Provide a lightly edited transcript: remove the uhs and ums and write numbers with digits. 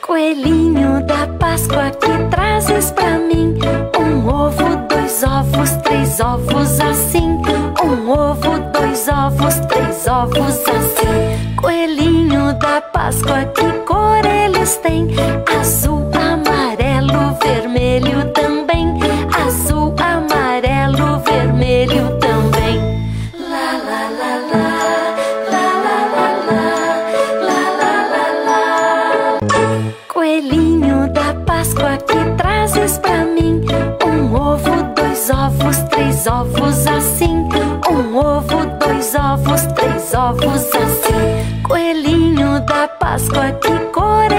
Coelhinho da Páscoa, que trazes pra mim? Um ovo, dois ovos, três ovos assim. Um ovo, dois ovos, três ovos assim. Coelhinho da Páscoa, que cor eles têm? Azul, amarelo, vermelho também. Azul, amarelo, vermelho também. Lá, lá, lá, lá. Lá, lá, lá, lá. Lá, lá, lá, lá. Coelhinho da Páscoa, que trazes pra mim? Um ovo, dois ovos, três ovos assim. Um ovo, dois ovos, três ovos assim. Coelhinho da Páscoa, que cor